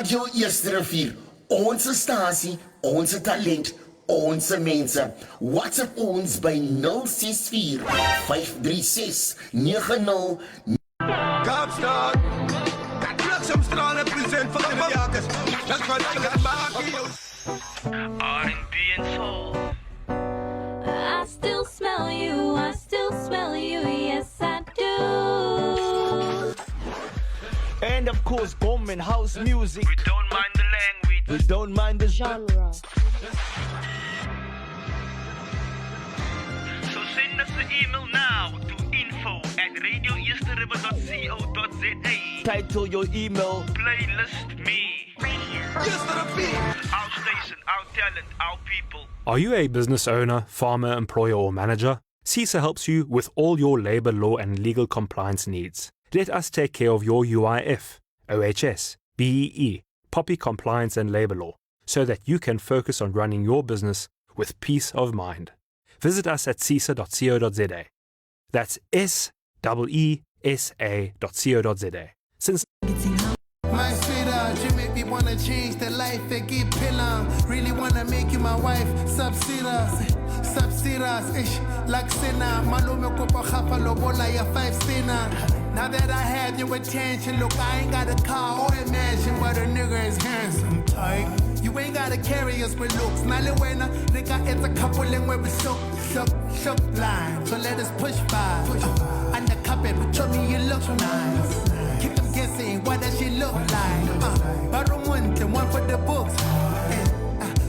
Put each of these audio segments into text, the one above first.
Radio Eerste Rivier, onze stasie, onze talent, onze mense. WhatsApp ons by 064 536 90. Kaapstad, Bliksemstraal represent van de jagers. Dat gaat maken, R&B and soul. I still smell you, I still smell you, yes I do. And of course, bomb and house music. We don't mind the language. We don't mind the genre. So send us an email now to info@radioeasterriver.co.za. Title your email. Playlist me. Eerste Rivier. Our station, our talent, our people. Are you a business owner, farmer, employer, or manager? CISA helps you with all your labor law and legal compliance needs. Let us take care of your UIF, OHS, BEE, POPI compliance and labor law, so that you can focus on running your business with peace of mind. Visit us at cisa.co.za. That's SEESA.co.za. Since My sweetheart, you make me wanna change the life that keep pillar. Really wanna make you my wife. Subsidies, ish, like sinner. Malume kopa khapa lobola ya 5 sinner. Now that I had your attention, look, I ain't got a car or a mansion, but a nigga is handsome, tight. You ain't gotta carry us with looks. Naliwena, nigga, it's a couple and where we shook line. So let us push by. Undercover, but show me you look nice. Keep them guessing, what does she look like? Barum one for the books.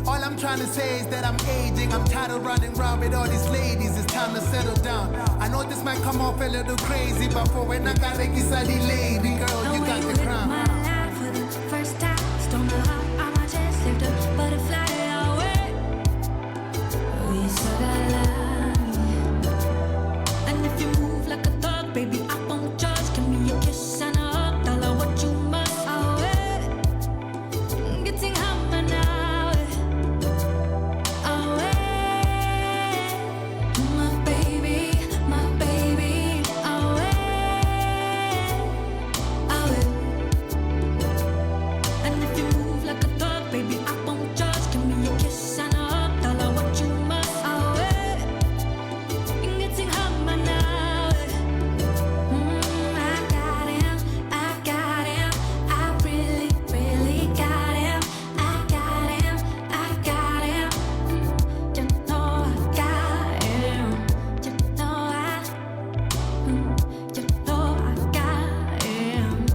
All I'm trying to say is that I'm aging. I'm tired of running around with all these ladies. It's time to settle down. I know this might come off a little crazy, but for when I got a lady, girl, you got the crown. My life for the first time. Don't know how I might just slipped a butterfly away. We so got love. And if you move like a thug, baby, I won't judge. Give me a kiss and a hug. Tell her what you must. Away. Getting hammer now. Away. My baby, away. Away. And if you move like a thug, baby, I won't judge. Give me a kiss and a hug. Tell her what you must. Away. Getting hammer now. I got him. I really, really got him. I got him. You know I got him. You know I got him.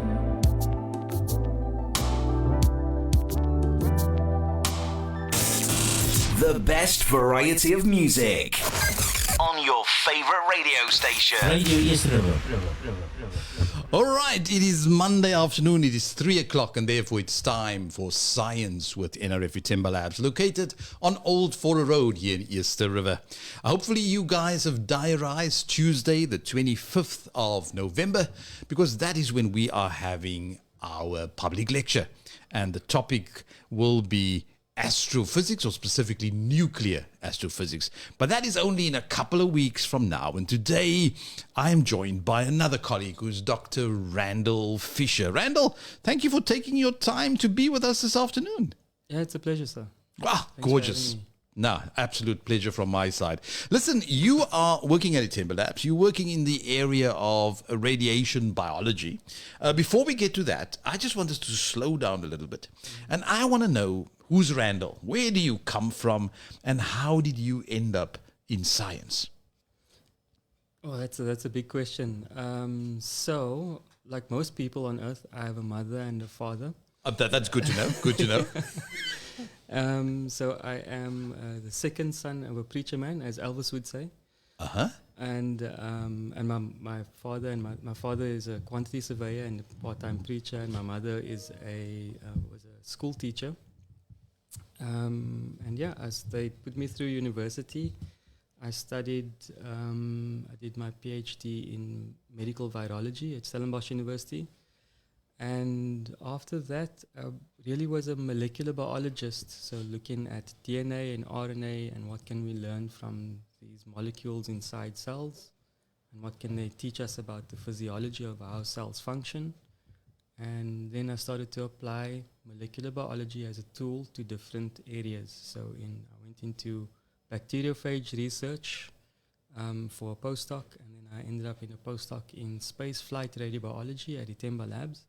The best variety of music on your favorite radio station. Radio Eerste River. All right, it is Monday afternoon. It is 3 o'clock, and therefore it's time for Science with NRF Timber Labs, located on Old Fora Road here in Eerste River. Hopefully, you guys have diarized Tuesday, the 25th of November, because that is when we are having our public lecture, and the topic will be astrophysics, or specifically nuclear astrophysics. But that is only in a couple of weeks from now. And today I am joined by another colleague who's Dr. Randall Fisher. Randall, thank you for taking your time to be with us this afternoon. Yeah, it's a pleasure, sir. Wow, gorgeous. No, absolute pleasure from my side. Listen, you are working at Timber Labs. You're working in the area of radiation biology. Before we get to that, I just want us to slow down a little bit. And I want to know, who's Randall? Where do you come from? And how did you end up in science? Oh, that's a big question. So, like most people on Earth, I have a mother and a father. That's good to know. Good to know. So I am the second son of a preacher man, as Elvis would say. And my father is a quantity surveyor and a part-time preacher, and my mother is was a school teacher. And yeah, as they put me through university, I studied. I did my PhD in medical virology at Stellenbosch University. And after that, I really was a molecular biologist, so looking at DNA and RNA and what can we learn from these molecules inside cells, and what can they teach us about the physiology of how cells function. And then I started to apply molecular biology as a tool to different areas. So I went into bacteriophage research for a postdoc, and then I ended up in a postdoc in space flight radiobiology at Itemba Labs,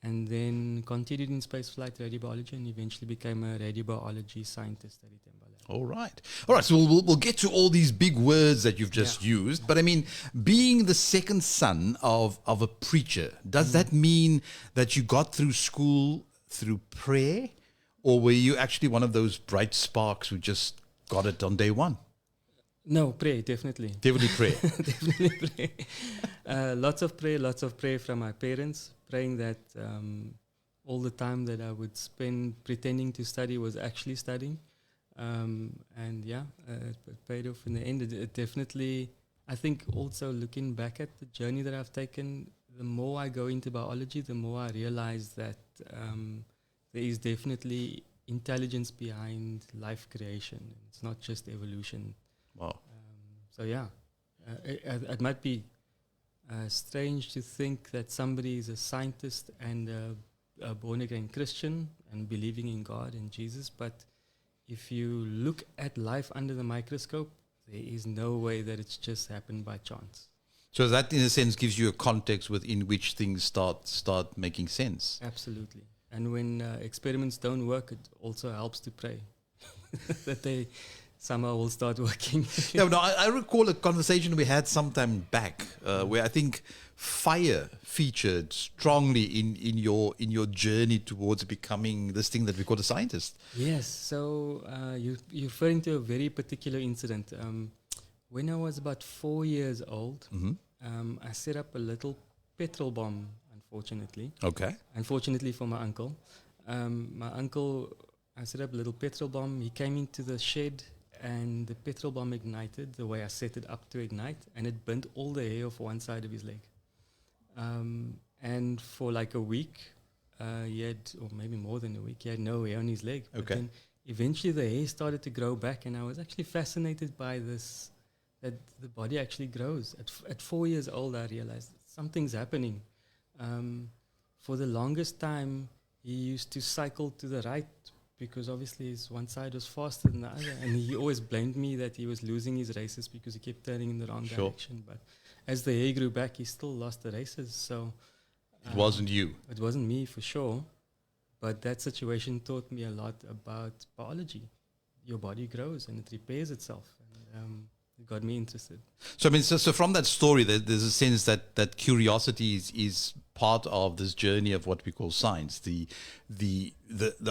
and then continued in space flight radiobiology and eventually became a radiobiology scientist at Itemba Labs. All right. All right. So we'll get to all these big words that you've just used. But I mean, being the second son of a preacher, does that mean that you got through school through prayer? Or were you actually one of those bright sparks who just got it on day one? No, pray, definitely. Definitely pray. Definitely pray. Lots of prayer from my parents, praying that all the time that I would spend pretending to study was actually studying. And yeah, it paid off in the end. It definitely, I think also looking back at the journey that I've taken, the more I go into biology, the more I realize that there is definitely intelligence behind life creation. It's not just evolution. Wow. So yeah, it might be strange to think that somebody is a scientist and a born-again Christian and believing in God and Jesus, but if you look at life under the microscope, there is no way that it's just happened by chance. So that, in a sense, gives you a context within which things start making sense. Absolutely. And when experiments don't work, it also helps to pray that they somehow will start working. Yeah, no, I recall a conversation we had some time back where I think fire featured strongly in your journey towards becoming this thing that we call a scientist. Yes. So you're referring to a very particular incident. When I was about 4 years old, I set up a little petrol bomb, unfortunately. Okay. Unfortunately for my uncle. I set up a little petrol bomb. He came into the shed and the petrol bomb ignited the way I set it up to ignite, and it burnt all the hair off one side of his leg. And for like a week, he had, or maybe more than a week, he had no hair on his leg. Okay. But then eventually the hair started to grow back, and I was actually fascinated by this, that the body actually grows. At 4 years old, I realized something's happening. For the longest time, he used to cycle to the right because obviously his one side was faster than the other, and he always blamed me that he was losing his races because he kept turning in the wrong direction. But as the hair grew back, he still lost the races. So it wasn't you. It wasn't me for sure, but that situation taught me a lot about biology. Your body grows and it repairs itself, and it got me interested. So I mean, so from that story, there's a sense that curiosity is part of this journey of what we call science, the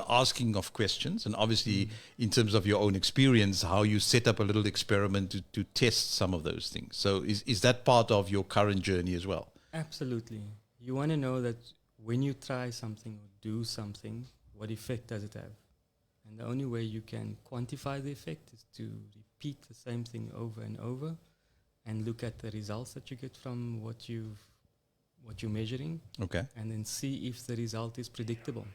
asking of questions, and obviously in terms of your own experience, how you set up a little experiment to test some of those things. So is that part of your current journey as well? Absolutely. You want to know that when you try something or do something, what effect does it have? And the only way you can quantify the effect is to repeat the same thing over and over and look at the results that you get from what you're measuring. Okay. And then see if the result is predictable.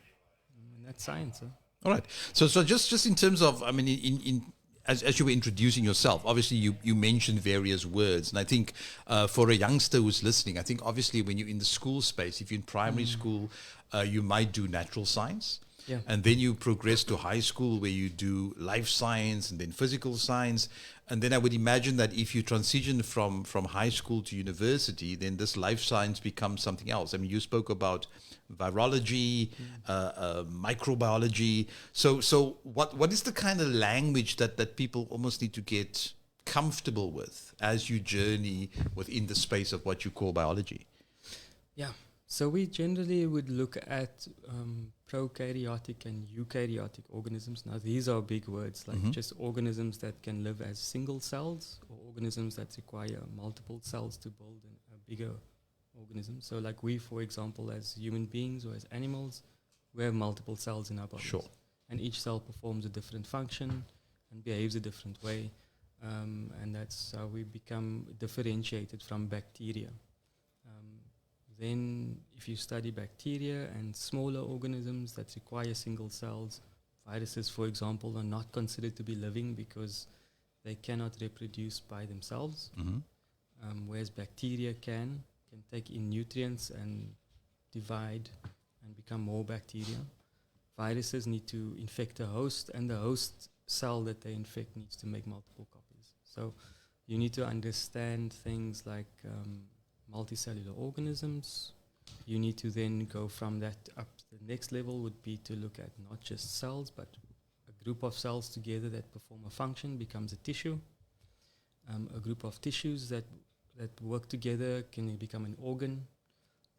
And that's science. Huh? All right. So just in terms of, I mean, as you were introducing yourself, obviously you mentioned various words. And I think for a youngster who's listening, I think obviously when you're in the school space, if you're in primary school, you might do natural science. Yeah. And then you progress to high school where you do life science and then physical science. And then I would imagine that if you transition from high school to university, then this life science becomes something else. I mean, you spoke about virology, microbiology. So what is the kind of language that people almost need to get comfortable with as you journey within the space of what you call biology? Yeah. So we generally would look at prokaryotic and eukaryotic organisms. Now, these are big words, like just organisms that can live as single cells or organisms that require multiple cells to build a bigger organism. So like we, for example, as human beings or as animals, we have multiple cells in our bodies. Sure. And each cell performs a different function and behaves a different way. And that's how we become differentiated from bacteria. Then if you study bacteria and smaller organisms that require single cells, viruses, for example, are not considered to be living because they cannot reproduce by themselves, whereas bacteria can take in nutrients and divide and become more bacteria. viruses need to infect a host, and the host cell that they infect needs to make multiple copies. So you need to understand things like multicellular organisms. You need to then go from that up. The next level would be to look at not just cells, but a group of cells together that perform a function becomes a tissue. A group of tissues that work together can become an organ.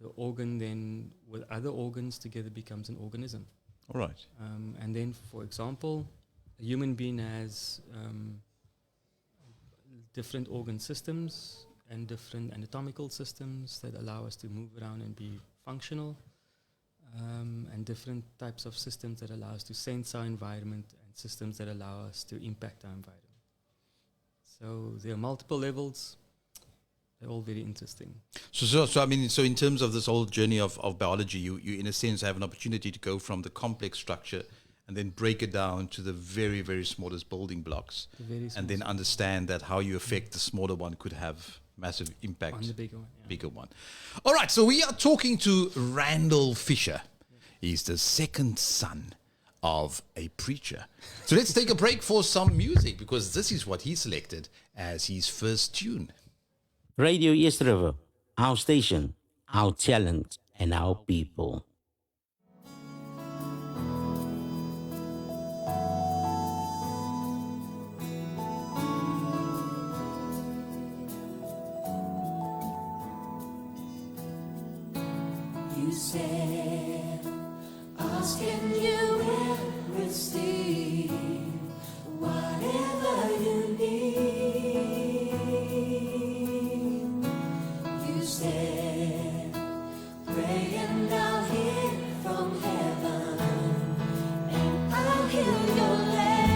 The organ then, with other organs together, becomes an organism. All right. And then, for example, a human being has different organ systems and different anatomical systems that allow us to move around and be functional, and different types of systems that allow us to sense our environment, and systems that allow us to impact our environment. So there are multiple levels. They're all very interesting. So I mean, so in terms of this whole journey of biology, you in a sense have an opportunity to go from the complex structure and then break it down to the very, very smallest building blocks, and then understand that how you affect the smaller one could have massive impact On the bigger one. Yeah. bigger one. All right, so we are talking to Randall Fisher. He's the second son of a preacher. So let's take a break for some music, because this is what he selected as his first tune. Radio East River, our station, our talent, and our people. You said, ask and you will receive whatever you need. You said, pray and I'll hear from heaven, and I'll heal your land.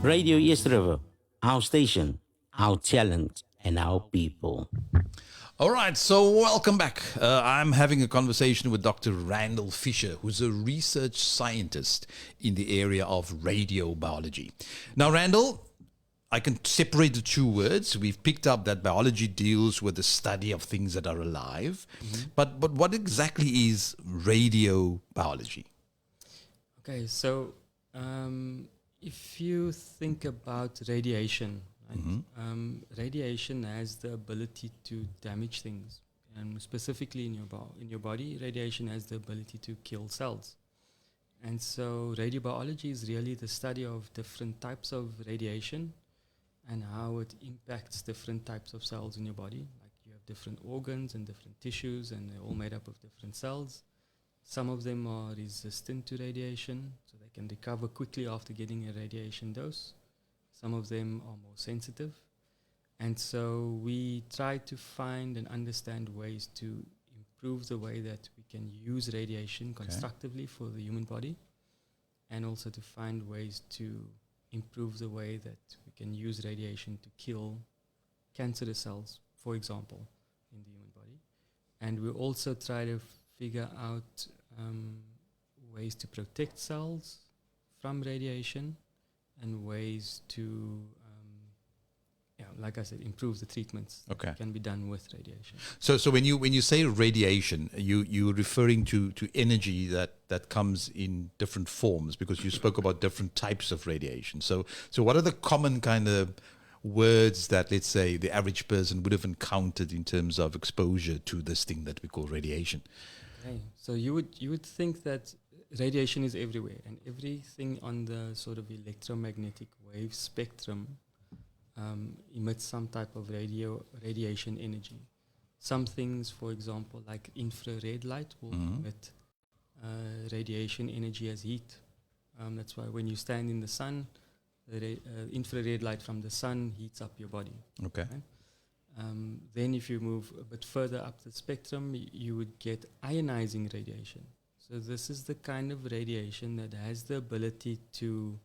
Radio East River, our station, our talent, and our people. All right, so welcome back. I'm having a conversation with Dr. Randall Fisher, who's a research scientist in the area of radio biology. Now, Randall, I can separate the two words. We've picked up that biology deals with the study of things that are alive. But what exactly is radio biology? Okay, so if you think about radiation, right? Radiation has the ability to damage things, and specifically in your body, radiation has the ability to kill cells. And so radiobiology is really the study of different types of radiation and how it impacts different types of cells in your body. Like you have different organs and different tissues, and they're all made up of different cells. Some of them are resistant to radiation, so they can recover quickly after getting a radiation dose. Some of them are more sensitive. And so we try to find and understand ways to improve the way that we can use radiation constructively for the human body, and also to find ways to improve the way that we can use radiation to kill cancerous cells, for example, in the human body. And we also try to figure out ways to protect cells from radiation and ways to, like I said, improve the treatments that can be done with radiation. So when you say radiation, you're referring to energy that comes in different forms, because you spoke about different types of radiation. So what are the common kind of words that, let's say, the average person would have encountered in terms of exposure to this thing that we call radiation? Okay. So you would think that radiation is everywhere, and everything on the sort of electromagnetic wave spectrum emits some type of radiation energy. Some things, for example, like infrared light will emit radiation energy as heat. That's why when you stand in the sun, the infrared light from the sun heats up your body. Okay. Right? Then if you move a bit further up the spectrum, you would get ionizing radiation. So this is the kind of radiation that has the ability to,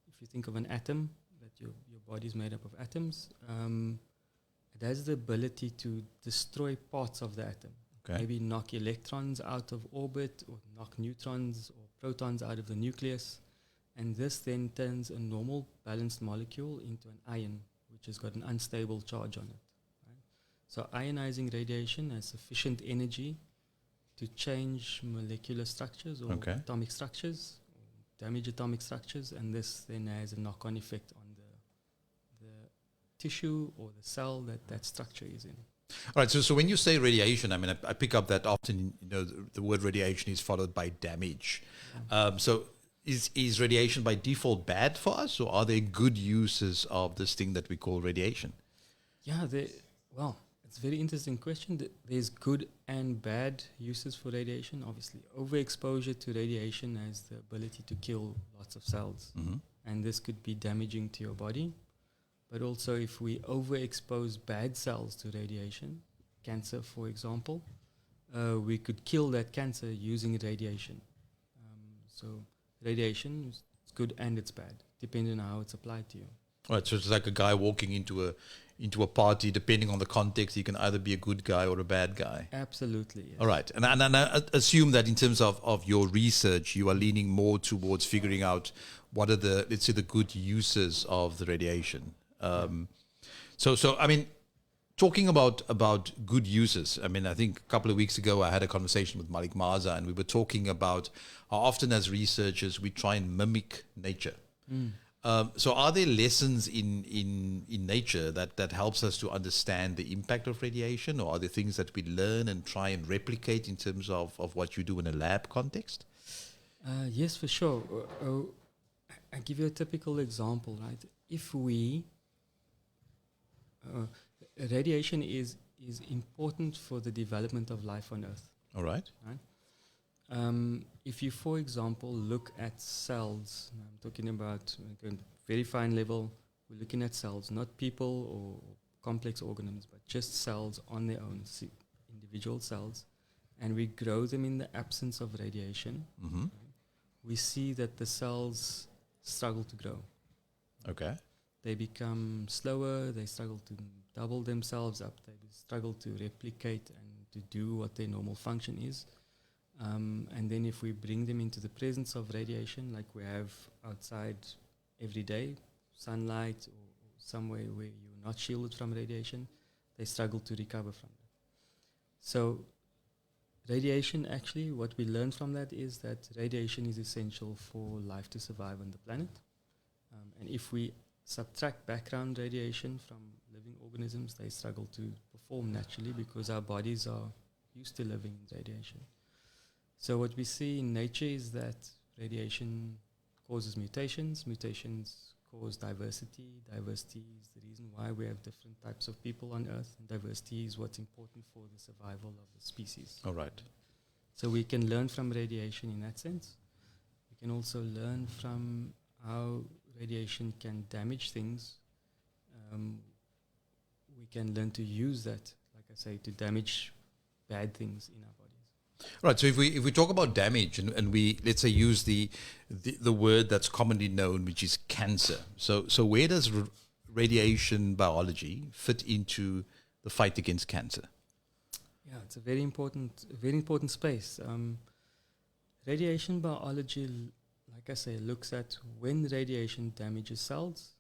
if you think of an atom, that your body is made up of atoms, it has the ability to destroy parts of the atom. Maybe knock electrons out of orbit, or knock neutrons or protons out of the nucleus. And this then turns a normal balanced molecule into an ion, which has got an unstable charge on it. Right? So ionizing radiation has sufficient energy to change molecular structures or atomic structures, or damage atomic structures, and this then has a knock-on effect on the tissue or the cell that structure is in. All right, so when you say radiation, I mean, I pick up that often, the word radiation is followed by damage. So is radiation by default bad for us, or are there good uses of this thing that we call radiation? Yeah, it's a very interesting question. There's good and bad uses for radiation. Obviously, overexposure to radiation has the ability to kill lots of cells, and this could be damaging to your body. But also, if we overexpose bad cells to radiation, cancer, for example, we could kill that cancer using radiation. So radiation is good and it's bad, depending on how it's applied to you. Right, so it's like a guy walking into a party. Depending on the context, he can either be a good guy or a bad guy. Absolutely, yes. All right, and I assume that in terms of your research, you are leaning more towards figuring out what are the, let's say, the good uses of the radiation. So I mean, talking about good uses, I mean, I think a couple of weeks ago I had a conversation with Malik Maza, and we were talking about how often as researchers we try and mimic nature. So are there lessons in nature that helps us to understand the impact of radiation, or are there things that we learn and try and replicate in terms of what you do in a lab context? Yes, for sure. I give you a typical example, right? If we radiation is important for the development of life on Earth. All right. If you, for example, look at cells, I'm talking about very fine level, we're looking at cells, not people or complex organisms, but just cells on their own, individual cells, and we grow them in the absence of radiation. We see that the cells struggle to grow. Okay. They become slower, they struggle to double themselves up, they struggle to replicate and to do what their normal function is. And then if we bring them into the presence of radiation, like we have outside every day, sunlight or somewhere where you're not shielded from radiation, they struggle to recover from that. So radiation, actually, what we learn from that is that radiation is essential for life to survive on the planet. And if we subtract background radiation from living organisms, they struggle to perform naturally because our bodies are used to living in radiation. So what we see in nature is that radiation causes mutations. Mutations cause diversity. Diversity is the reason why we have different types of people on Earth. And diversity is what's important for the survival of the species. All right. So we can learn from radiation in that sense. We can also learn from how radiation can damage things. We can learn to use that, like I say, to damage bad things in our bodies. Right. So if we talk about damage and we, let's say, use the word that's commonly known, which is cancer. So where does radiation biology fit into the fight against cancer? Yeah, it's a very important space. Radiation biology, like I say, looks at when radiation damages cells.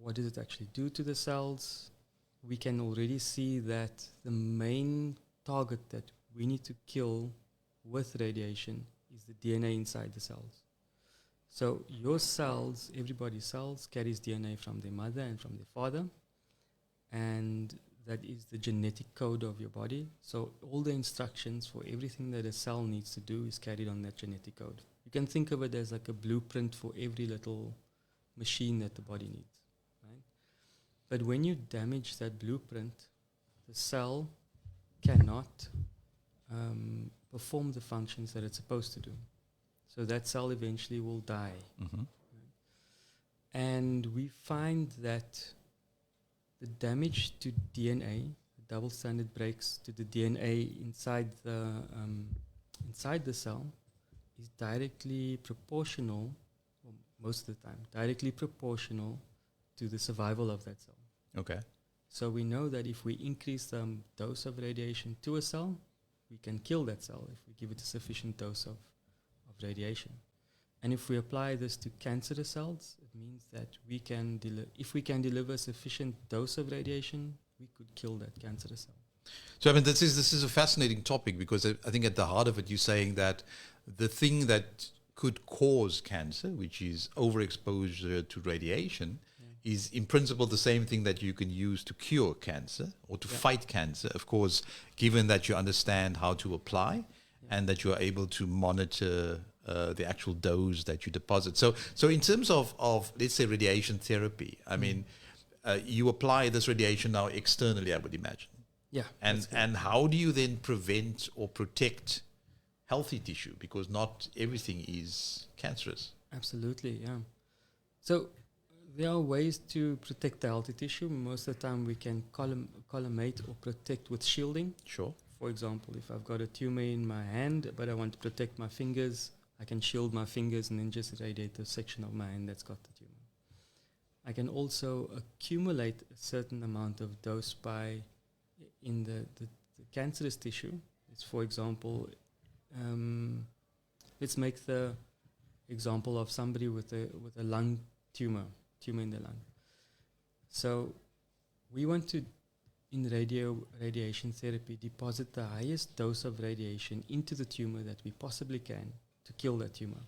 What does it actually do to the cells? We can already see that the main target that we need to kill with radiation is the DNA inside the cells. So your cells, everybody's cells, carries DNA from their mother and from their father, and that is the genetic code of your body. So all the instructions for everything that a cell needs to do is carried on that genetic code. You can think of it as like a blueprint for every little machine that the body needs, right? But when you damage that blueprint, the cell cannot perform the functions that it's supposed to do. So that cell eventually will die. Mm-hmm. Right? And we find that the damage to DNA, the double-stranded breaks to the DNA inside the cell, is directly proportional, well, most of the time, directly proportional to the survival of that cell. Okay. So we know that if we increase the dose of radiation to a cell, we can kill that cell if we give it a sufficient dose of radiation. And if we apply this to cancerous cells, it means that we can if we can deliver sufficient dose of radiation, we could kill that cancerous cell. So I mean, this is a fascinating topic because I think at the heart of it, you're saying that the thing that could cause cancer, which is overexposure to radiation, is in principle the same thing that you can use to cure cancer or to fight cancer, of course, given that you understand how to apply and that you are able to monitor the actual dose that you deposit. So in terms of let's say radiation therapy, I mean, you apply this radiation now externally, I would imagine. Yeah. And how do you then prevent or protect healthy tissue? Because not everything is cancerous. Absolutely, yeah. So there are ways to protect the healthy tissue. Most of the time we can collimate or protect with shielding. Sure. For example, if I've got a tumor in my hand, but I want to protect my fingers, I can shield my fingers and then just radiate the section of my hand that's got the tumor. I can also accumulate a certain amount of dose in the cancerous tissue. It's, for example, let's make the example of somebody with a lung tumor in the lung. So we want to, in radiation therapy, deposit the highest dose of radiation into the tumor that we possibly can to kill that tumor.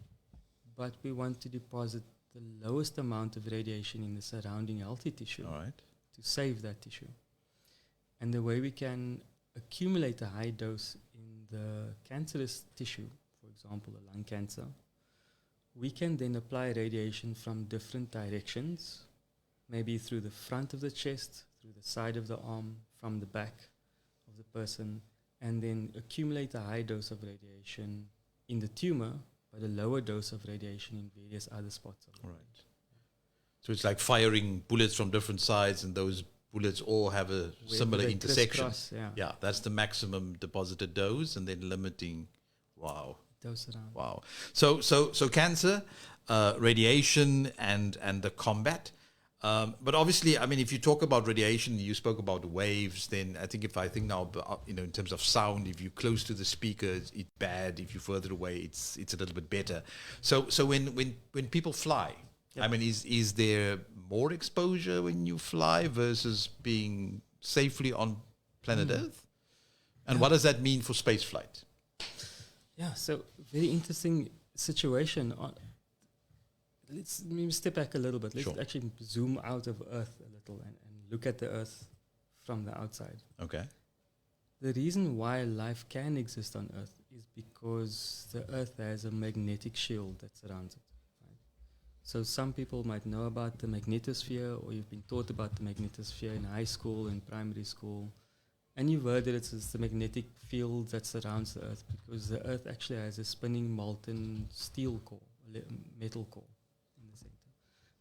But we want to deposit the lowest amount of radiation in the surrounding healthy tissue to save that tissue. And the way we can accumulate a high dose in the cancerous tissue, for example, a lung cancer, we can then apply radiation from different directions, maybe through the front of the chest, through the side of the arm, from the back of the person, and then accumulate a high dose of radiation in the tumor, but a lower dose of radiation in various other spots of the body. So it's like firing bullets from different sides, and those bullets all have a similar intersection. Yeah, that's the maximum deposited dose, and then limiting. Wow. Dose around. Wow. So cancer, radiation and the combat. But obviously, I mean, if you talk about radiation, you spoke about waves. Then I think now, in terms of sound, if you're close to the speaker, it's bad. If you're further away, it's a little bit better. So when people fly, I mean, is there more exposure when you fly versus being safely on planet Earth? And what does that mean for space flight? Yeah, so very interesting situation. Let's maybe step back a little bit. Let's actually zoom out of Earth a little and look at the Earth from the outside. Okay. The reason why life can exist on Earth is because the Earth has a magnetic shield that surrounds it. Right? So some people might know about the magnetosphere, or you've been taught about the magnetosphere in high school and primary school. And you've heard that it's the magnetic field that surrounds the Earth, because the Earth actually has a spinning molten steel core, metal core in the center.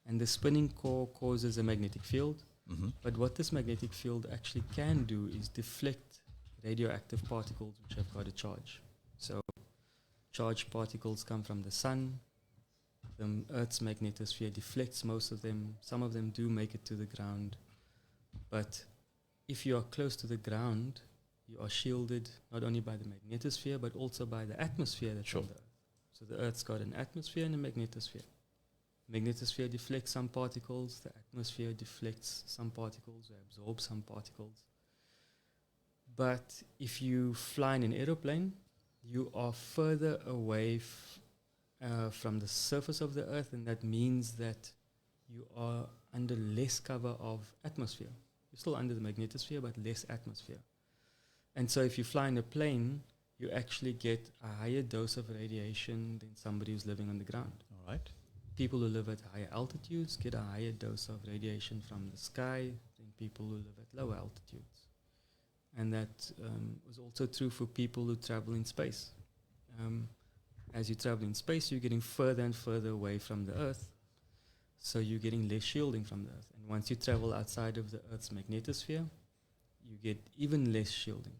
And the spinning core causes a magnetic field. Mm-hmm. But what this magnetic field actually can do is deflect radioactive particles which have got a charge. So charged particles come from the sun. The Earth's magnetosphere deflects most of them. Some of them do make it to the ground. But if you are close to the ground, you are shielded not only by the magnetosphere, but also by the atmosphere that's on the Earth. So the Earth's got an atmosphere and a magnetosphere. Magnetosphere deflects some particles, the atmosphere deflects some particles, or absorbs some particles. But if you fly in an aeroplane, you are further away from the surface of the Earth, and that means that you are under less cover of atmosphere. You're still under the magnetosphere, but less atmosphere. And so if you fly in a plane, you actually get a higher dose of radiation than somebody who's living on the ground. All right. People who live at higher altitudes get a higher dose of radiation from the sky than people who live at lower altitudes. And that was also true for people who travel in space. As you travel in space, you're getting further and further away from the Earth. So you're getting less shielding from the Earth. And once you travel outside of the Earth's magnetosphere, you get even less shielding.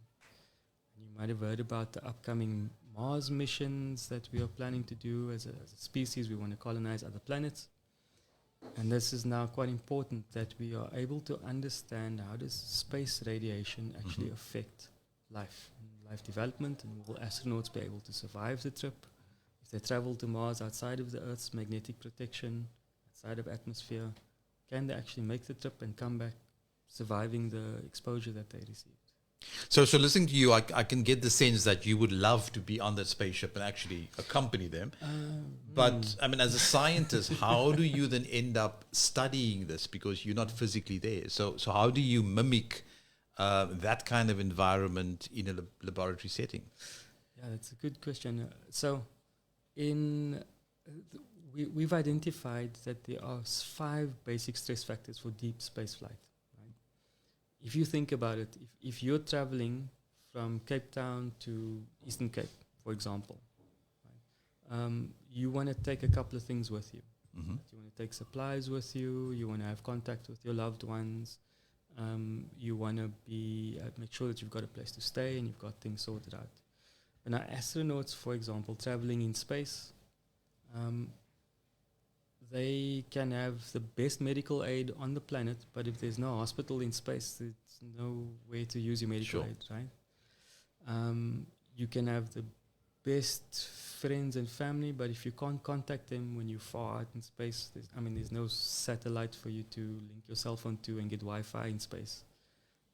And you might have heard about the upcoming Mars missions that we are planning to do as a species. We want to colonize other planets. And this is now quite important, that we are able to understand how does space radiation actually affect life and life development, and will astronauts be able to survive the trip? If they travel to Mars outside of the Earth's magnetic protection, outside of atmosphere, can they actually make the trip and come back surviving the exposure that they received? So listening to you, I can get the sense that you would love to be on that spaceship and actually accompany them. But I mean, as a scientist, how do you then end up studying this, because you're not physically there? So how do you mimic that kind of environment in a laboratory setting? Yeah, that's a good question. We've identified that there are 5 basic stress factors for deep space flight. If you think about it, if you're traveling from Cape Town to Eastern Cape, for example, you want to take a couple of things with you. Mm-hmm. You want to take supplies with you. You want to have contact with your loved ones. You want to make sure that you've got a place to stay and you've got things sorted out. And now astronauts, for example, traveling in space, they can have the best medical aid on the planet, but if there's no hospital in space, there's no way to use your medical aid, right? You can have the best friends and family, but if you can't contact them when you're far out in space, there's no satellite for you to link your cell phone to and get Wi-Fi in space.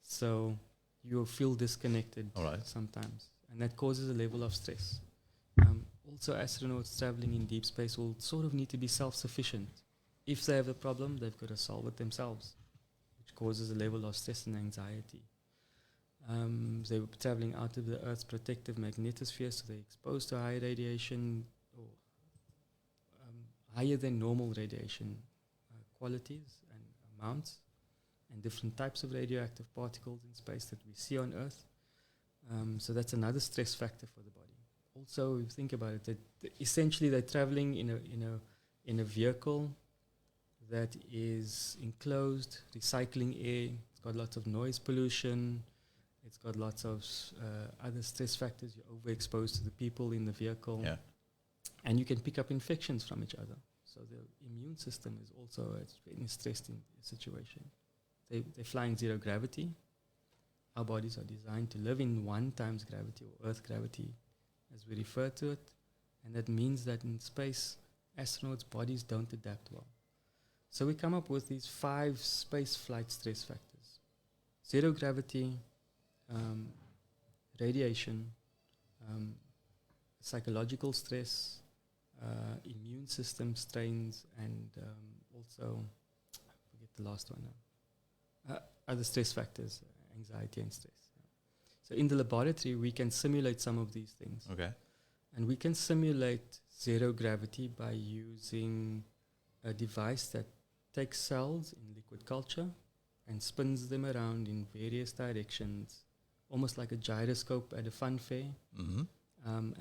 So you feel disconnected sometimes, and that causes a level of stress. Also, astronauts traveling in deep space will sort of need to be self-sufficient. If they have a problem, they've got to solve it themselves, which causes a level of stress and anxiety. They were traveling out of the Earth's protective magnetosphere, so they're exposed to high radiation, or higher than normal radiation qualities and amounts, and different types of radioactive particles in space that we see on Earth. So that's another stress factor for the body. Also, if you think about it, that essentially they're traveling in a vehicle that is enclosed, recycling air. It's got lots of noise pollution. It's got lots of other stress factors. You're overexposed to the people in the vehicle, and you can pick up infections from each other. So the immune system is also in a stressed situation. They fly in zero gravity. Our bodies are designed to live in 1 times gravity, or Earth gravity, as we refer to it. And that means that in space, astronauts' bodies don't adapt well. So we come up with these 5 space flight stress factors: zero gravity, radiation, psychological stress, immune system strains, and also, I forget the last one now, other stress factors, anxiety and stress. So in the laboratory, we can simulate some of these things. Okay. And we can simulate zero gravity by using a device that takes cells in liquid culture and spins them around in various directions, almost like a gyroscope at a fun fair. Mm-hmm.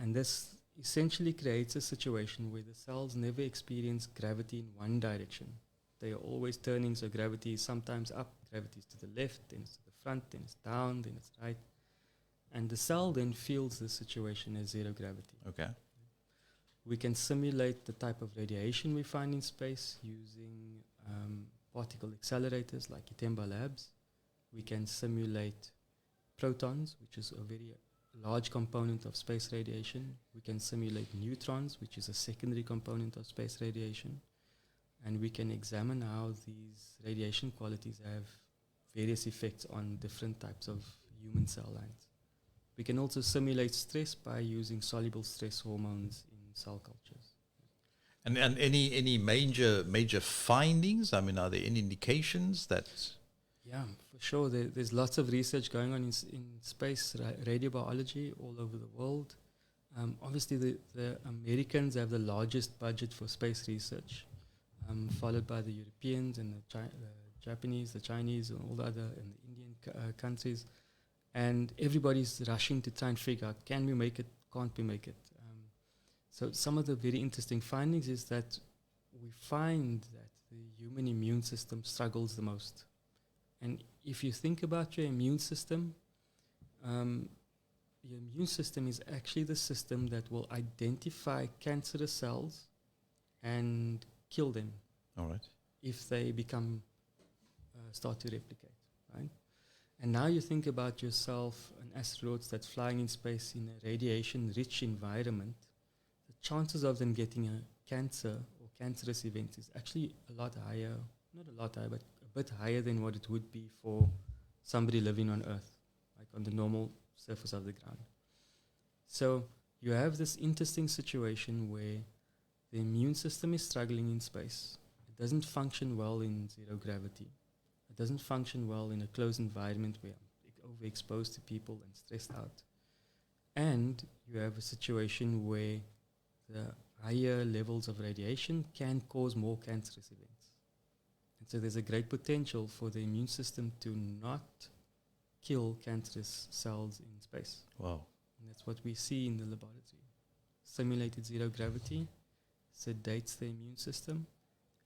And this essentially creates a situation where the cells never experience gravity in one direction. They are always turning, so gravity is sometimes up, gravity is to the left, then it's to the front, then it's down, then it's right. And the cell then feels the situation as zero gravity. Okay. We can simulate the type of radiation we find in space using particle accelerators like Itemba Labs. We can simulate protons, which is a very large component of space radiation. We can simulate neutrons, which is a secondary component of space radiation. And we can examine how these radiation qualities have various effects on different types of human cell lines. We can also simulate stress by using soluble stress hormones in cell cultures. And any major findings? I mean, are there any indications that? Yeah, for sure. There's lots of research going on in space radiobiology all over the world. Obviously, the Americans have the largest budget for space research, followed by the Europeans and the Japanese, the Chinese, and all the other, and the Indian countries. And everybody's rushing to try and figure out, can we make it, can't we make it? So some of the very interesting findings is that we find that the human immune system struggles the most. And if you think about your immune system is actually the system that will identify cancerous cells and kill them. All right. If they become, start to replicate, right? And now you think about yourself, an astronaut that's flying in space in a radiation-rich environment, the chances of them getting a cancer or cancerous event is actually a lot higher, not a lot higher, but a bit higher than what it would be for somebody living on Earth, like on the normal surface of the ground. So you have this interesting situation where the immune system is struggling in space. It doesn't function well in zero gravity. It doesn't function well in a closed environment where I'm overexposed to people and stressed out. And you have a situation where the higher levels of radiation can cause more cancerous events. And so there's a great potential for the immune system to not kill cancerous cells in space. Wow. And that's what we see in the laboratory. Simulated zero gravity sedates the immune system,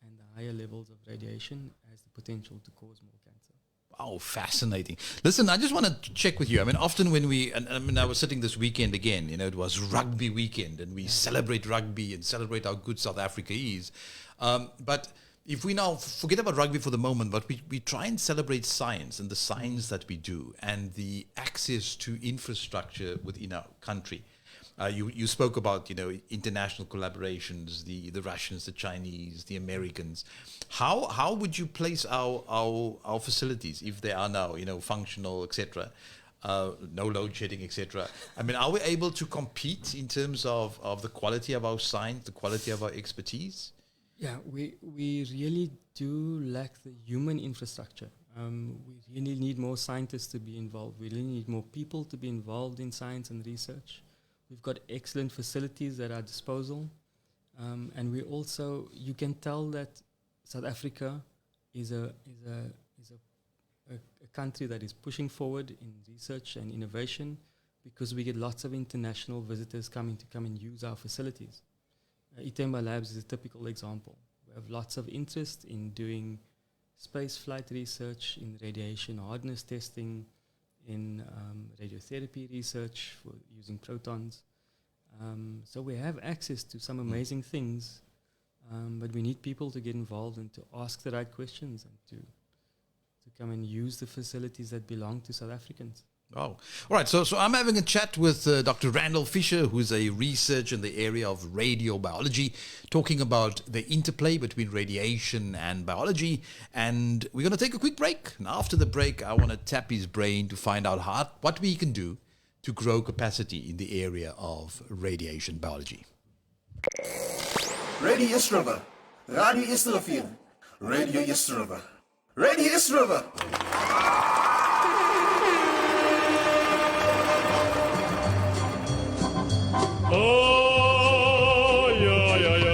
and the higher levels of radiation has the potential to cause more cancer. Wow, fascinating. Listen, I just want to check with you. I mean, often when I was sitting this weekend again, it was rugby weekend, and we celebrate rugby and celebrate how good South Africa is. But if we now forget about rugby for the moment, but we try and celebrate science and the science that we do and the access to infrastructure within our country. You spoke about international collaborations, the Russians, the Chinese, the Americans. How would you place our facilities if they are now functional, etc. No load shedding, etc. I mean, are we able to compete in terms of the quality of our science, the quality of our expertise? Yeah, we really do lack the human infrastructure. We really need more scientists to be involved. We really need more people to be involved in science and research. We've got excellent facilities at our disposal. And we also, you can tell that South Africa is a country that is pushing forward in research and innovation because we get lots of international visitors coming to come and use our facilities. Itemba Labs is a typical example. We have lots of interest in doing space flight research, in radiation hardness testing, in radiotherapy research for using protons. So we have access to some amazing things But we need people to get involved and to ask the right questions and to come and use the facilities that belong to South Africans. Oh, all right. So I'm having a chat with Dr. Randall Fisher, who's a researcher in the area of radiobiology, talking about the interplay between radiation and biology. And we're going to take a quick break. And after the break, I want to tap his brain to find out what we can do to grow capacity in the area of radiation biology. Radio East River. Radio East River. Radio East River. Radio East River. Oh, yeah, yeah, yeah.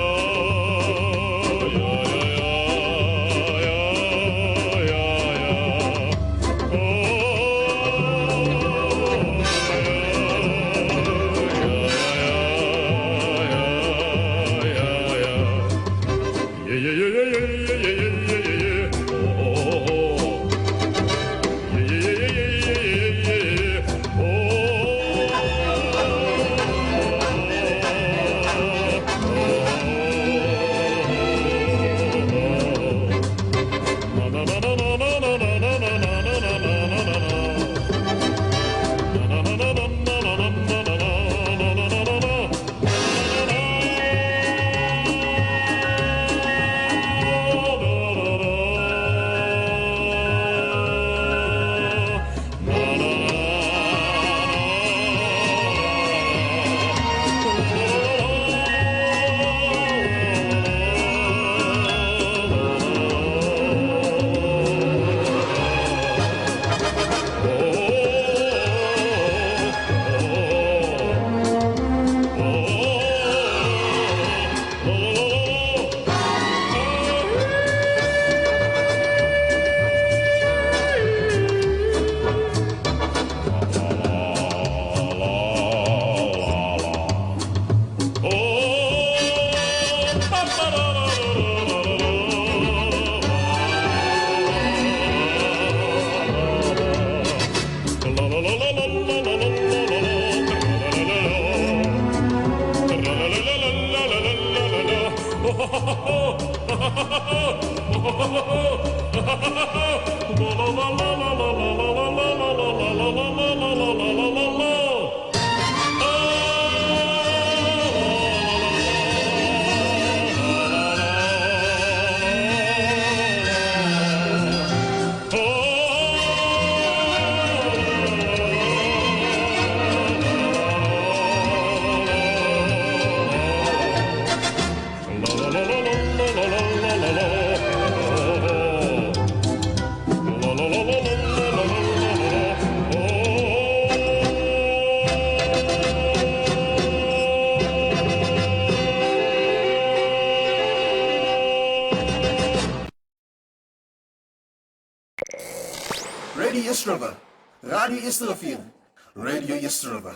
Radio East River. Radio East River. Radio East River.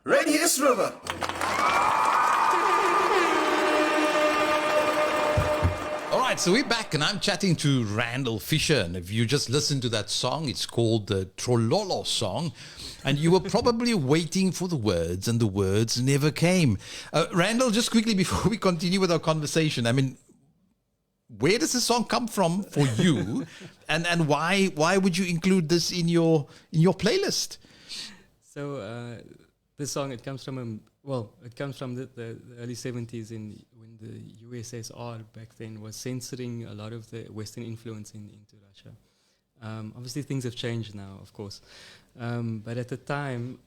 Radio East River. All right, so we're back and I'm chatting to Randall Fisher. And if you just listen to that song, it's called the Trololo song. And you were probably waiting for the words and the words never came. Randall, just quickly before we continue with our conversation, I mean, where does the song come from for you? and why would you include this in your playlist? So this song, it comes from the early 70s when the USSR back then was censoring a lot of the Western influence into Russia. Obviously things have changed now, of course. But at the time,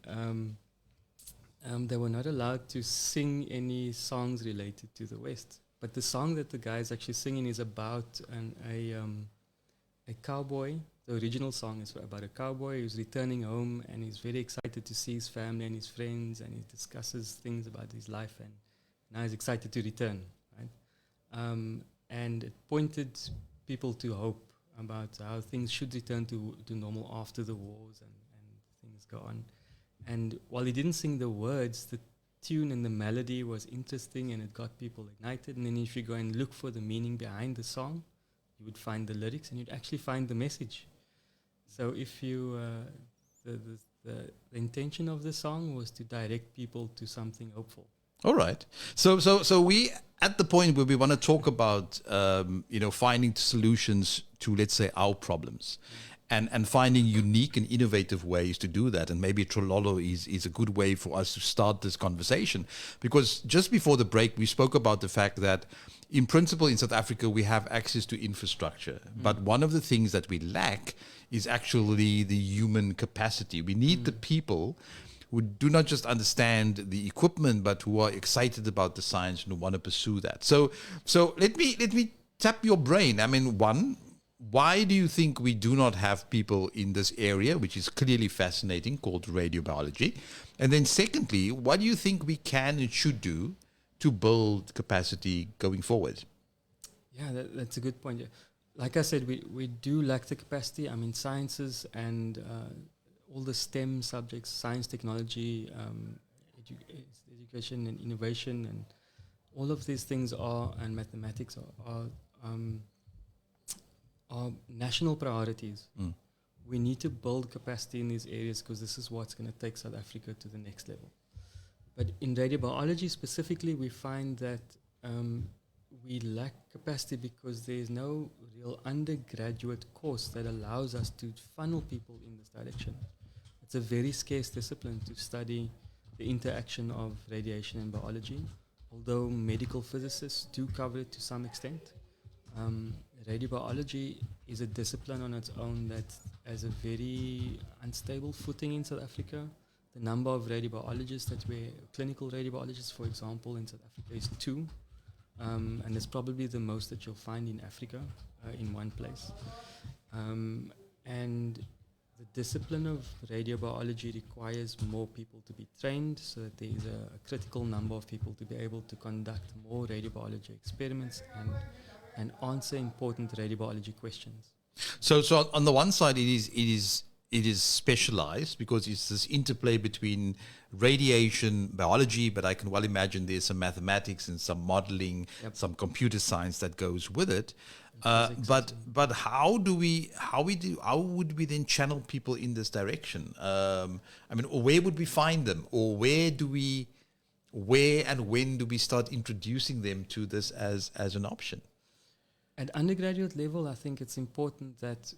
they were not allowed to sing any songs related to the West. But the song that the guy is actually singing is about a cowboy. The original song is about a cowboy who's returning home and he's very excited to see his family and his friends, and he discusses things about his life, and now he's excited to return, right? And it pointed people to hope about how things should return to normal after the wars and things go on. And while he didn't sing the words, the tune and the melody was interesting and it got people ignited. And then if you go and look for the meaning behind the song, you would find the lyrics and you'd actually find the message. So if you, the intention of the song was to direct people to something hopeful. All right. So we at the point where we want to talk about, finding solutions to, let's say, our problems. And finding unique and innovative ways to do that. And maybe Trololo is a good way for us to start this conversation. Because just before the break, we spoke about the fact that in principle in South Africa, we have access to infrastructure. But one of the things that we lack is actually the human capacity. We need the people who do not just understand the equipment, but who are excited about the science and who want to pursue that. So let me tap your brain. I mean, why do you think we do not have people in this area, which is clearly fascinating, called radiobiology? And then secondly, what do you think we can and should do to build capacity going forward? Yeah, that's a good point. Yeah. Like I said, we do lack the capacity. I mean, sciences and all the STEM subjects, science, technology, education and innovation, and all of these things and mathematics are national priorities. We need to build capacity in these areas because this is what's going to take South Africa to the next level. But in radiobiology specifically, we find that we lack capacity because there is no real undergraduate course that allows us to funnel people in this direction. It's a very scarce discipline to study the interaction of radiation and biology, although medical physicists do cover it to some extent. Radiobiology is a discipline on its own that has a very unstable footing in South Africa. The number of radiobiologists clinical radiobiologists, for example, in South Africa is 2. And it's probably the most that you'll find in Africa in one place. And the discipline of radiobiology requires more people to be trained so that there is a critical number of people to be able to conduct more radiobiology experiments and answer important radiobiology questions. So on the one side, it is specialized because it's this interplay between radiation biology, but I can well imagine there's some mathematics and some modeling, some computer science that goes with it. But how would we then channel people in this direction? I mean, or where would we find them, or where and when do we start introducing them to this as an option? At undergraduate level, I think it's important that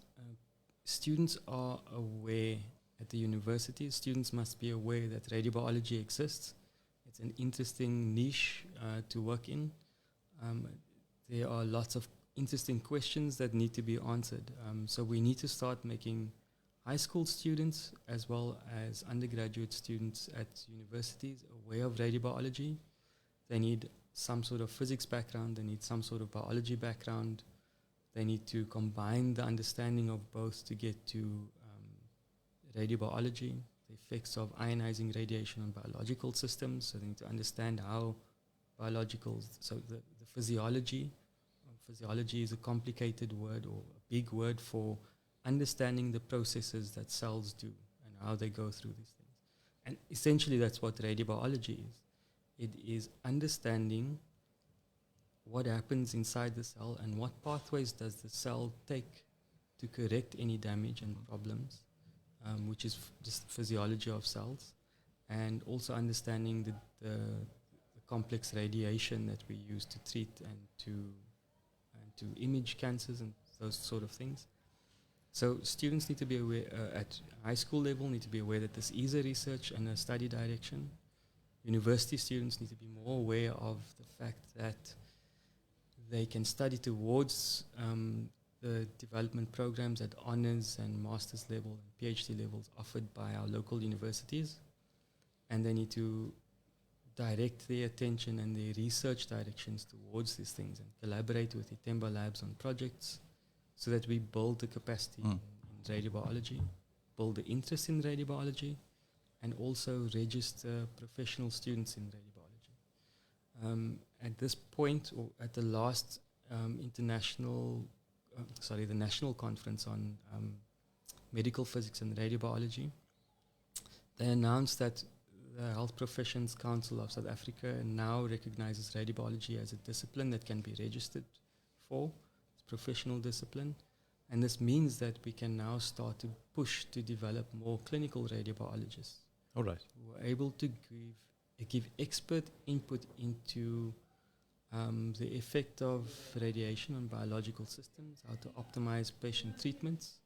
students are aware at the university. Students must be aware that radiobiology exists. It's an interesting niche to work in. There are lots of interesting questions that need to be answered. So we need to start making high school students as well as undergraduate students at universities aware of radiobiology. They need some sort of physics background, they need some sort of biology background. They need to combine the understanding of both to get to radiobiology, the effects of ionizing radiation on biological systems. So they need to understand how the physiology. Physiology is a complicated word or a big word for understanding the processes that cells do and how they go through these things. And essentially that's what radiobiology is. It is understanding what happens inside the cell and what pathways does the cell take to correct any damage and problems, which is just physiology of cells, and also understanding the complex radiation that we use to treat and to image cancers and those sort of things. So students need to be aware, at high school level, need to be aware that this is a research and a study direction. University students need to be more aware of the fact that they can study towards the development programs at honors and master's level and PhD levels offered by our local universities. And they need to direct their attention and their research directions towards these things and collaborate with the Itemba labs on projects so that we build the capacity in radiobiology, build the interest in radiobiology, and also register professional students in radiobiology. At this point, or at the last the National Conference on Medical Physics and Radiobiology, they announced that the Health Professions Council of South Africa now recognizes radiobiology as a discipline that can be registered for. It's a professional discipline. And this means that we can now start to push to develop more clinical radiobiologists. All right. Who are able to give expert input into the effect of radiation on biological systems, how to optimize patient treatments,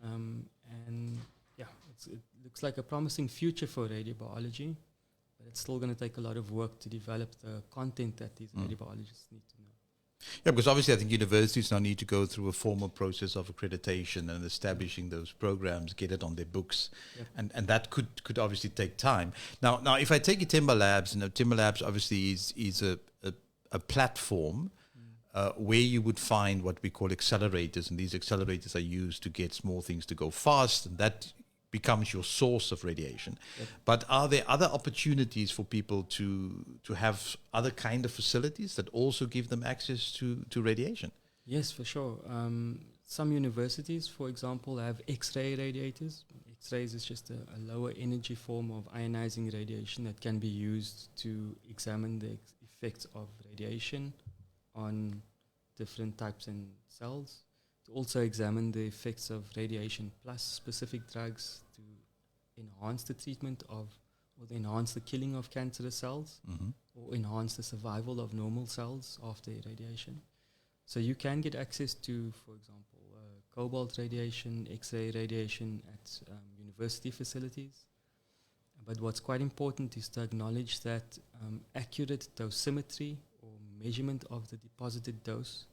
and yeah, it looks like a promising future for radiobiology, but it's still going to take a lot of work to develop the content that these radiobiologists need to know. Yeah, because obviously I think universities now need to go through a formal process of accreditation and establishing those programs, get it on their books, and that could obviously take time. Now, if I take Timber Labs, Timber Labs obviously is a platform where you would find what we call accelerators, and these accelerators are used to get small things to go fast, and that becomes your source of radiation. But are there other opportunities for people to have other kind of facilities that also give them access to radiation? Yes, for sure. Some universities, for example, have X-ray radiators. X-rays is just a lower energy form of ionizing radiation that can be used to examine the effects of radiation on different types and cells, to also examine the effects of radiation plus specific drugs to enhance the treatment of, or enhance the killing of cancerous cells, or enhance the survival of normal cells after irradiation. So you can get access to, for example, cobalt radiation, X-ray radiation at university facilities. But what's quite important is to acknowledge that accurate dosimetry or measurement of the deposited dose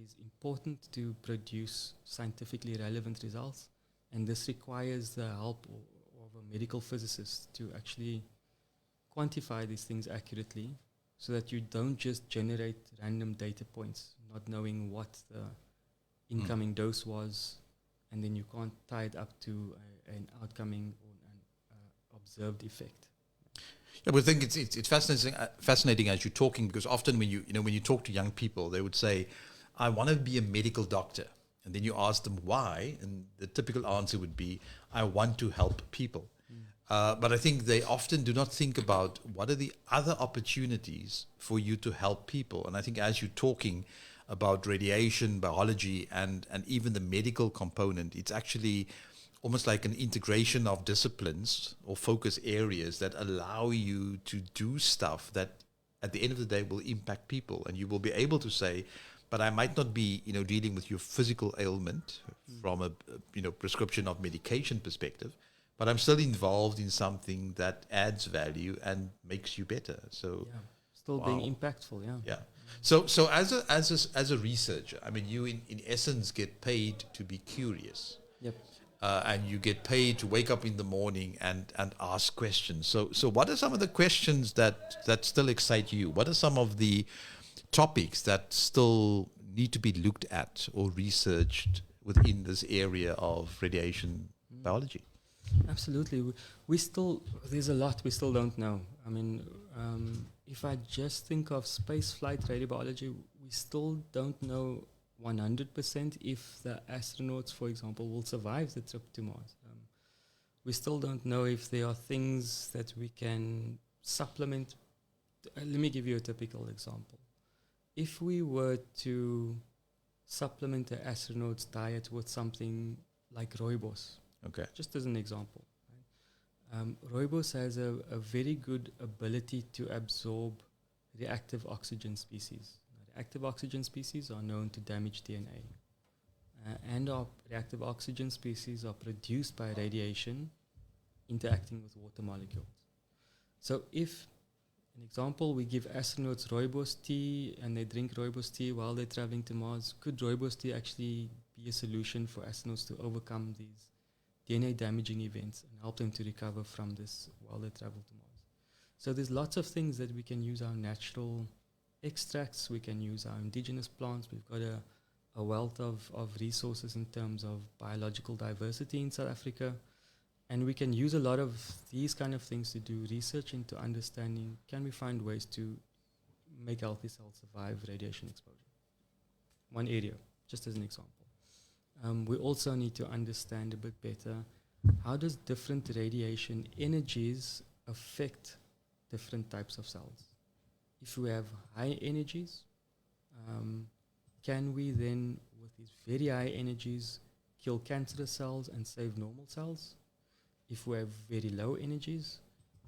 is important to produce scientifically relevant results, and this requires the help of a medical physicist to actually quantify these things accurately, so that you don't just generate random data points, not knowing what the incoming dose was, and then you can't tie it up to an outcoming or an observed effect. Yeah, but I think it's fascinating as you're talking, because often when you talk to young people, they would say, I want to be a medical doctor. And then you ask them why, and the typical answer would be, I want to help people. But I think they often do not think about what are the other opportunities for you to help people. And I think as you're talking about radiation, biology, and even the medical component, it's actually almost like an integration of disciplines or focus areas that allow you to do stuff that at the end of the day will impact people. And you will be able to say, but I might not be, dealing with your physical ailment from a prescription of medication perspective, but I'm still involved in something that adds value and makes you better. So, still being impactful. Yeah. So as a researcher, I mean, you in essence get paid to be curious. Yep. And you get paid to wake up in the morning and ask questions. So what are some of the questions that still excite you? What are some of the topics that still need to be looked at or researched within this area of radiation biology? Absolutely. There's a lot we still don't know. I mean, if I just think of space flight radiobiology, we still don't know 100% if the astronauts, for example, will survive the trip to Mars. We still don't know if there are things that we can supplement. Let me give you a typical example. If we were to supplement the astronaut's diet with something like rooibos, just as an example, right? Rooibos has a very good ability to absorb reactive oxygen species. Reactive oxygen species are known to damage DNA. And our reactive oxygen species are produced by radiation interacting with water molecules. So if, an example, we give astronauts rooibos tea and they drink rooibos tea while they're traveling to Mars, could rooibos tea actually be a solution for astronauts to overcome these DNA damaging events and help them to recover from this while they travel to Mars? So there's lots of things that we can use our natural extracts, we can use our indigenous plants. We've got a wealth of resources in terms of biological diversity in South Africa, and we can use a lot of these kind of things to do research into understanding, can we find ways to make healthy cells survive radiation exposure? One area, just as an example. We also need to understand a bit better, how does different radiation energies affect different types of cells? If we have high energies, can we then, with these very high energies, kill cancerous cells and save normal cells? If we have very low energies,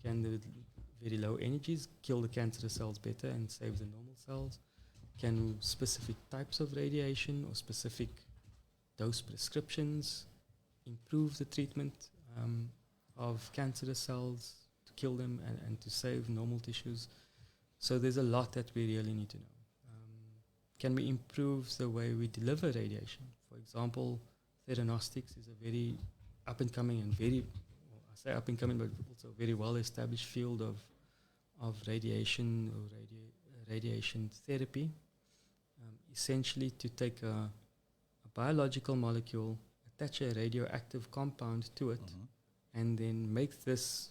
can the very low energies kill the cancerous cells better and save the normal cells? Can specific types of radiation or specific dose prescriptions improve the treatment of cancerous cells to kill them and to save normal tissues? So there's a lot that we really need to know. Can we improve the way we deliver radiation? For example, theranostics is a very up-and-coming and I say up-and-coming, but also very well-established field of radiation or radiation therapy. Essentially to take a biological molecule, attach a radioactive compound to it, and then make this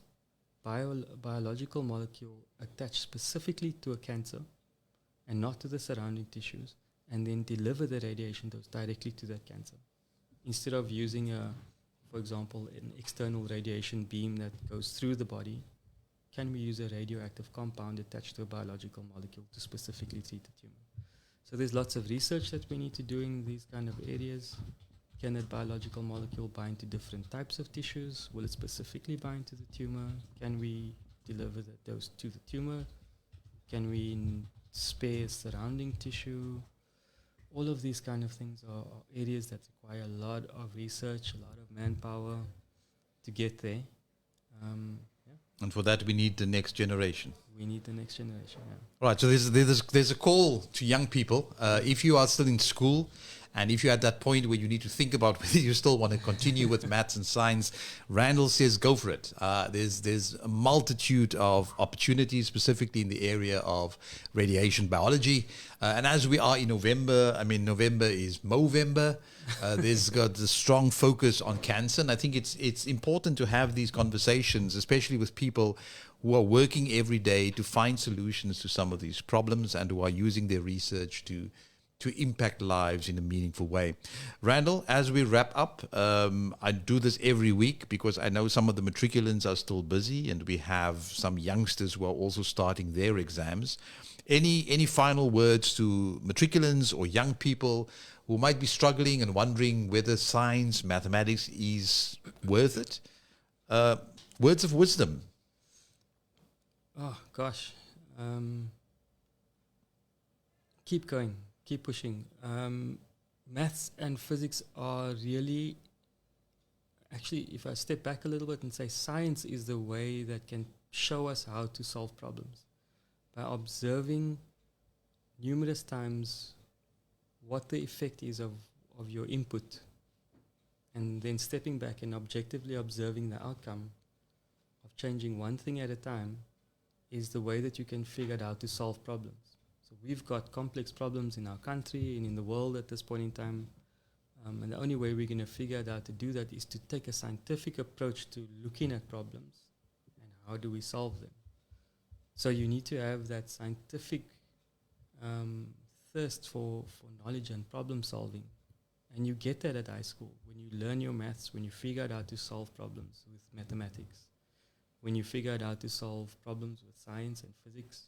biological molecule attach specifically to a cancer and not to the surrounding tissues, and then deliver the radiation dose directly to that cancer. Instead of using for example, an external radiation beam that goes through the body, can we use a radioactive compound attached to a biological molecule to specifically treat the tumor? So there's lots of research that we need to do in these kind of areas. Can that biological molecule bind to different types of tissues? Will it specifically bind to the tumor? Can we deliver that dose to the tumor? Can we spare surrounding tissue? All of these kind of things are areas that require a lot of research, a lot of manpower to get there. And for that, we need the next generation. We need the next generation, yeah. Right, so there's a call to young people. If you are still in school, and if you're at that point where you need to think about whether you still want to continue with maths and science, Randall says go for it. There's a multitude of opportunities, specifically in the area of radiation biology. And as we are in November, November is Movember. There's got a strong focus on cancer. And I think it's important to have these conversations, especially with people who are working every day to find solutions to some of these problems and who are using their research to impact lives in a meaningful way. Randall, as we wrap up, I do this every week because I know some of the matriculants are still busy and we have some youngsters who are also starting their exams. Any final words to matriculants or young people who might be struggling and wondering whether science, mathematics is worth it? Words of wisdom. Oh, gosh. Keep going. Keep pushing. Maths and physics are really, actually, if I step back a little bit and say science is the way that can show us how to solve problems. By observing numerous times what the effect is of your input, and then stepping back and objectively observing the outcome of changing one thing at a time is the way that you can figure out how to solve problems. So we've got complex problems in our country and in the world at this point in time. And the only way we're going to figure out how to do that is to take a scientific approach to looking at problems and how do we solve them. So you need to have that scientific thirst for knowledge and problem solving. And you get that at high school when you learn your maths, when you figure out how to solve problems with mathematics, when you figure out how to solve problems with science and physics,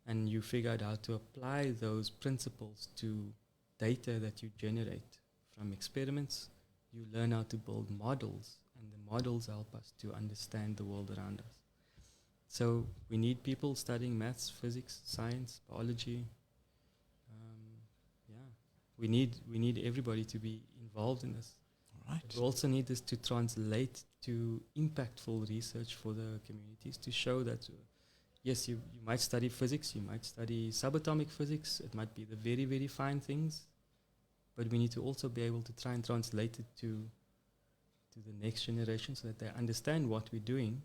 and you figure out how to apply those principles to data that you generate from experiments, you learn how to build models, and the models help us to understand the world around us. So we need people studying maths, physics, science, biology. We need everybody to be involved in this. Right. We also need this to translate to impactful research for the communities to show that yes, you might study physics, you might study subatomic physics, it might be the very, very fine things, but we need to also be able to try and translate it to the next generation so that they understand what we're doing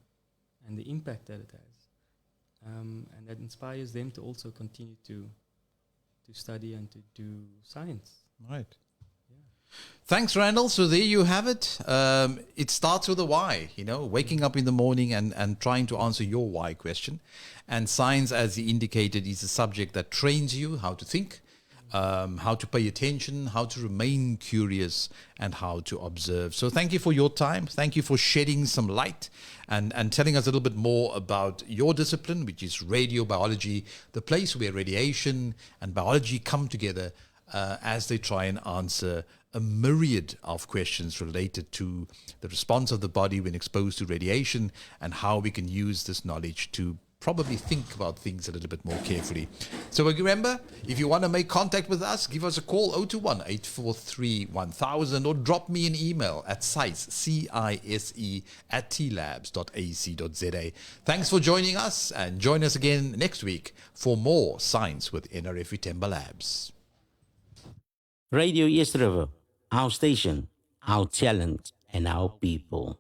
and the impact that it has. And that inspires them to also continue to study and to do science. Right. Thanks, Randall. So there you have it. It starts with a why, waking up in the morning and trying to answer your why question. And science, as he indicated, is a subject that trains you how to think, how to pay attention, how to remain curious, and how to observe. So thank you for your time. Thank you for shedding some light and telling us a little bit more about your discipline, which is radiobiology, the place where radiation and biology come together as they try and answer a myriad of questions related to the response of the body when exposed to radiation and how we can use this knowledge to probably think about things a little bit more carefully. So remember, if you want to make contact with us, give us a call 021-843-1000 or drop me an email at cise@tlabs.ac.za. Thanks for joining us, and join us again next week for more Science with NRF Temba Labs. Radio East River, our station, our talent, and our people.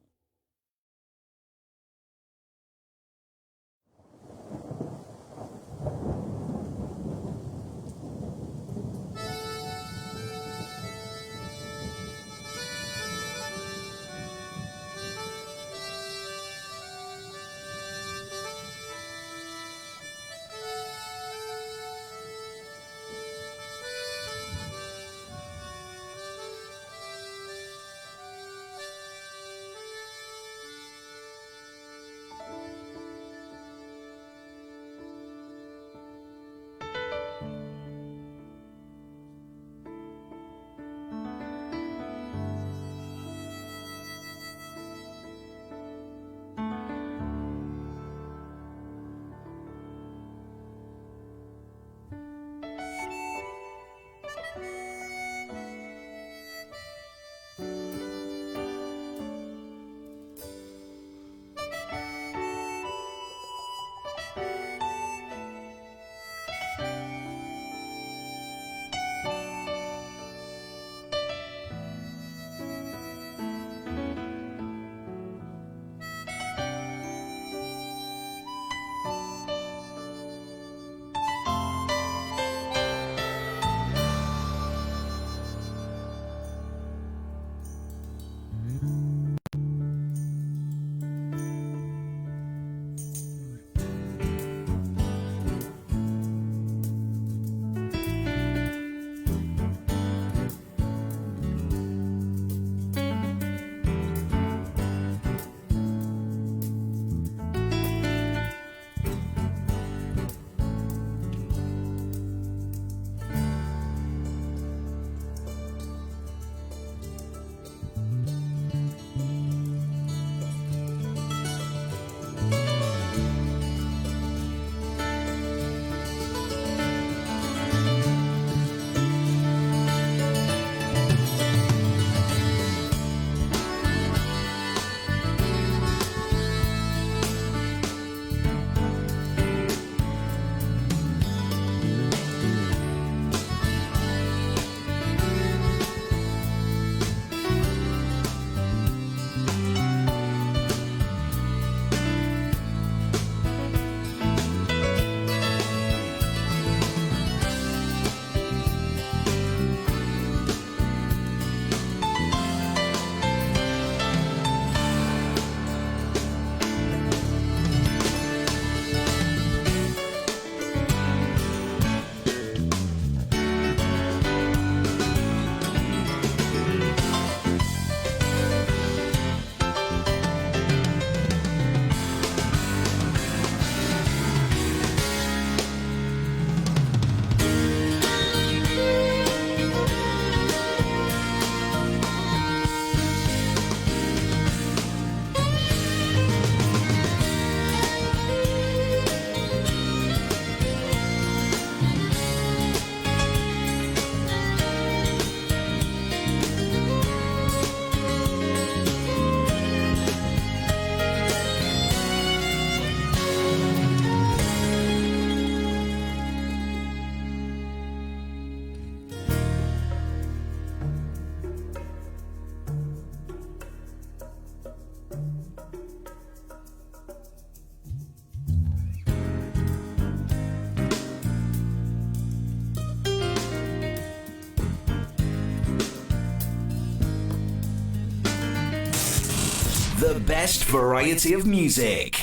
The best variety of music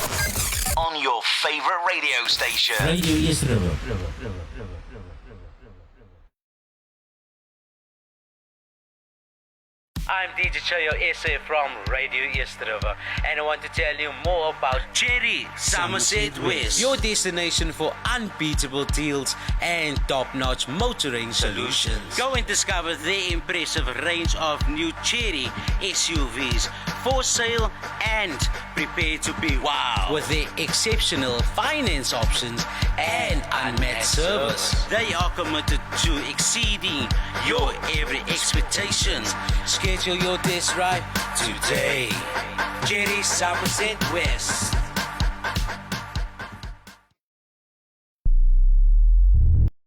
on your favorite radio station. Radio East River. I'm DJ Chayo Ese from Radio East River, and I want to tell you more about Cherry Somerset West, your destination for unbeatable deals and top-notch motoring solutions. Go and discover their impressive range of new Cherry SUVs, for sale and prepare to be wow with their exceptional finance options and unmatched service. They are committed to exceeding your every expectations. Schedule your test drive today. Jerry Somerset West.